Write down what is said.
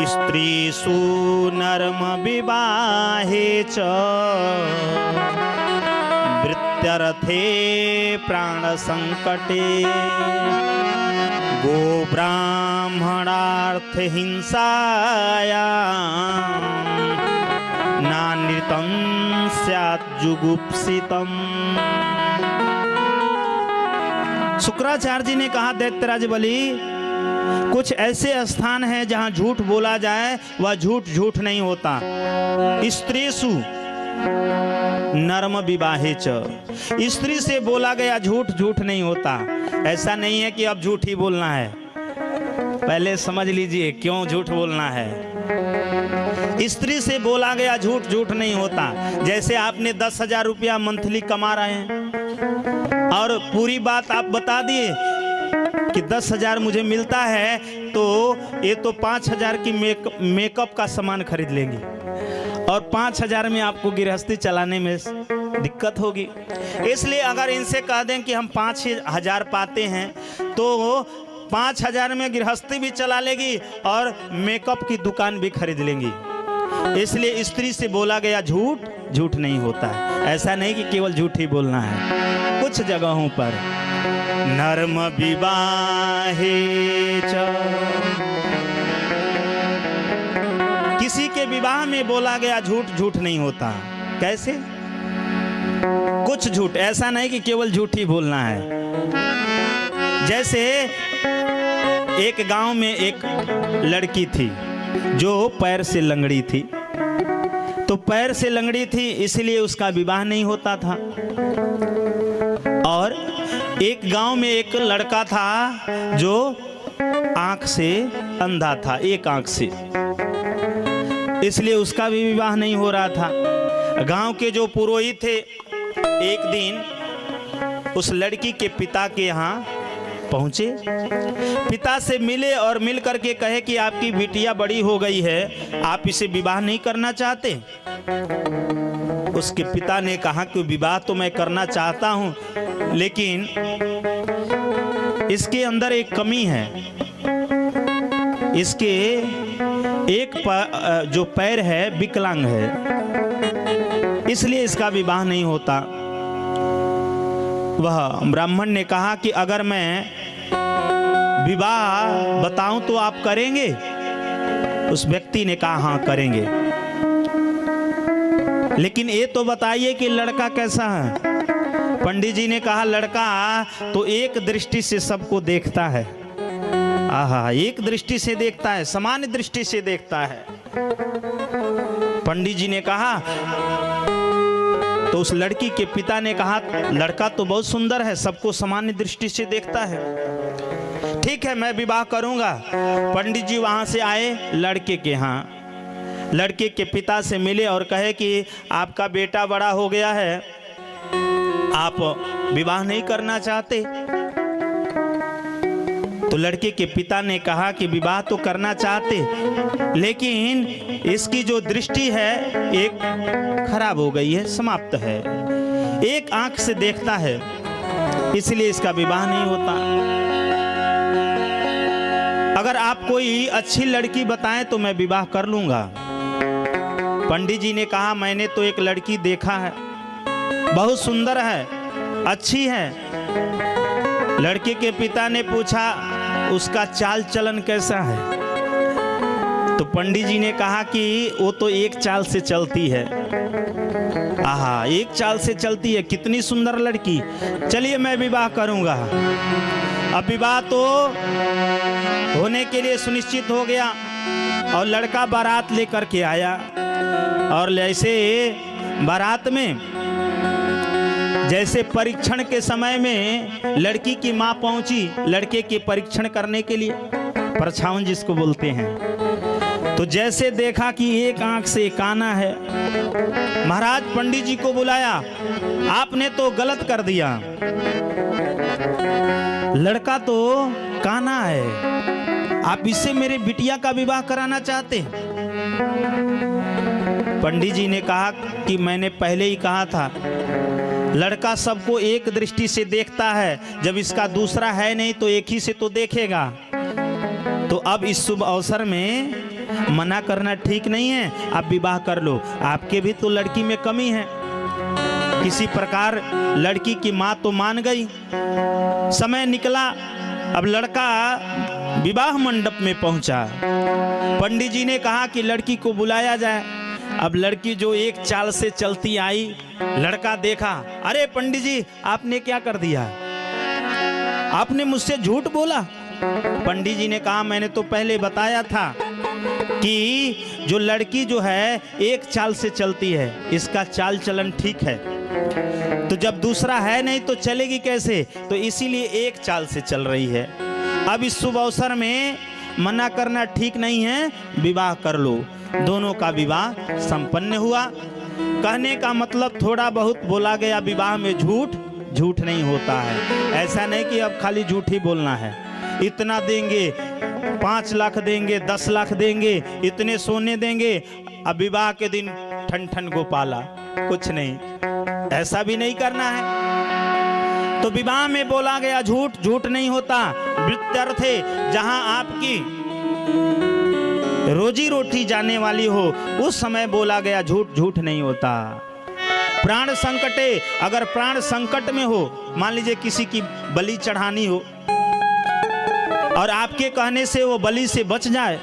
स्त्रीषु नर्म विवाहे च वृत्यर्थे प्राण संकटे गो ब्राह्मणार्थ हिंसाया नानृतं स्यात् जुगुप्सितम्। शुक्राचार्य जी ने कहा, दैत्यराज बलि, कुछ ऐसे स्थान हैं जहां झूठ बोला जाए वह झूठ झूठ नहीं होता। स्त्रीषु नर्म विवाहे च, स्त्री से बोला गया झूठ झूठ नहीं होता। ऐसा नहीं है कि अब झूठ ही बोलना है, पहले समझ लीजिए क्यों झूठ बोलना है। स्त्री से बोला गया झूठ झूठ नहीं होता। जैसे आपने 10,000 रुपया मंथली कमा रहे हैं और पूरी बात आप बता दिए कि 10,000 मुझे मिलता है, तो ये तो 5,000 की मेकअप का सामान खरीद लेंगी और 5,000 में आपको गृहस्थी चलाने में दिक्कत होगी। इसलिए अगर इनसे कह दें कि हम 5,000 पाते हैं तो 5,000 में गृहस्थी भी चला लेगी और मेकअप की दुकान भी खरीद लेंगी। इसलिए स्त्री से बोला गया झूठ झूठ नहीं होता है। ऐसा नहीं कि केवल झूठ ही बोलना है। कुछ जगहों पर नर्म विवाहे च, किसी के विवाह में बोला गया झूठ झूठ नहीं होता। कैसे? कुछ झूठ, ऐसा नहीं कि केवल झूठ ही बोलना है। जैसे एक गांव में एक लड़की थी जो पैर से लंगड़ी थी, तो पैर से लंगड़ी थी इसलिए उसका विवाह नहीं होता था। और एक गांव में एक लड़का था जो आंख से अंधा था, एक आंख से, इसलिए उसका भी विवाह नहीं हो रहा था। गांव के जो पुरोहित थे एक दिन उस लड़की के पिता के यहाँ पहुंचे, पिता से मिले और मिल करके कहे कि आपकी बिटिया बड़ी हो गई है, आप इसे विवाह नहीं करना चाहते? उसके पिता ने कहा कि विवाह तो मैं करना चाहता हूं, लेकिन इसके अंदर एक कमी है। इसके एक जो पैर है विकलांग है, इसलिए इसका विवाह नहीं होता। वह ब्राह्मण ने कहा कि अगर मैं विवाह बताऊं तो आप करेंगे? उस व्यक्ति ने कहा हाँ करेंगे, लेकिन ये तो बताइए कि लड़का कैसा है? पंडित जी ने कहा लड़का तो एक दृष्टि से सबको देखता है। आहा, एक दृष्टि से देखता है, सामान्य दृष्टि से देखता है। पंडित जी ने कहा, तो उस लड़की के पिता ने कहा लड़का तो बहुत सुंदर है, सबको सामान्य दृष्टि से देखता है, ठीक है मैं विवाह करूंगा। पंडित जी वहां से आए लड़के के यहाँ, लड़के के पिता से मिले और कहे कि आपका बेटा बड़ा हो गया है, आप विवाह नहीं करना चाहते? तो लड़के के पिता ने कहा कि विवाह तो करना चाहते, लेकिन इसकी जो दृष्टि है एक खराब हो गई है, समाप्त है, एक आंख से देखता है, इसलिए इसका विवाह नहीं होता। अगर आप कोई अच्छी लड़की बताएं तो मैं विवाह कर लूंगा। पंडित जी ने कहा मैंने तो एक लड़की देखा है, बहुत सुंदर है, अच्छी है। लड़के के पिता ने पूछा उसका चाल चलन कैसा है? तो पंडित जी ने कहा कि वो तो एक चाल से चलती है। आहा, एक चाल से चलती है, कितनी सुंदर लड़की, चलिए मैं विवाह करूंगा। अब विवाह तो होने के लिए सुनिश्चित हो गया और लड़का बारात लेकर के आया, और ऐसे बारात में जैसे परीक्षण के समय में लड़की की मां पहुंची लड़के के परीक्षण करने के लिए, परछावन जिसको बोलते हैं, तो जैसे देखा कि एक आंख से काना है, महाराज पंडित जी को बुलाया, आपने तो गलत कर दिया, लड़का तो काना है, आप इससे मेरे बिटिया का विवाह कराना चाहते? पंडित जी ने कहा कि मैंने पहले ही कहा था, लड़का सबको एक दृष्टि से देखता है, जब इसका दूसरा है नहीं तो एक ही से तो देखेगा। तो अब इस शुभ अवसर में मना करना ठीक नहीं है, आप विवाह कर लो। आपके भी तो लड़की में कमी है। किसी प्रकार लड़की की माँ तो मान गई। समय निकला, अब लड़का विवाह मंडप में पहुंचा। पंडित जी ने कहा कि लड़की को बुलाया जाए। अब लड़की जो एक चाल से चलती आई, लड़का देखा, अरे पंडित जी आपने क्या कर दिया, आपने मुझसे झूठ बोला। पंडित जी ने कहा मैंने तो पहले बताया था कि जो लड़की जो है एक चाल से चलती है, इसका चाल चलन ठीक है, तो जब दूसरा है नहीं तो चलेगी कैसे, तो इसीलिए एक चाल से चल रही है। अब इस शुभ अवसर में मना करना ठीक नहीं है, विवाह कर लो। दोनों का विवाह संपन्न हुआ। कहने का मतलब थोड़ा बहुत बोला गया विवाह में झूठ झूठ नहीं होता है। ऐसा नहीं कि अब खाली झूठ ही बोलना है, इतना देंगे, 5 लाख देंगे, 10 लाख देंगे, इतने सोने देंगे, अब विवाह के दिन ठन ठन गोपाला, कुछ नहीं, ऐसा भी नहीं करना है। तो विवाह में बोला गया झूठ झूठ नहीं होता। वृत्त्यर्थे जहां आपकी रोजी रोटी जाने वाली हो, उस समय बोला गया झूठ झूठ नहीं होता। प्राण संकटे, अगर प्राण संकट में हो, मान लीजिए किसी की बलि चढ़ानी हो और आपके कहने से वो बलि से बच जाए,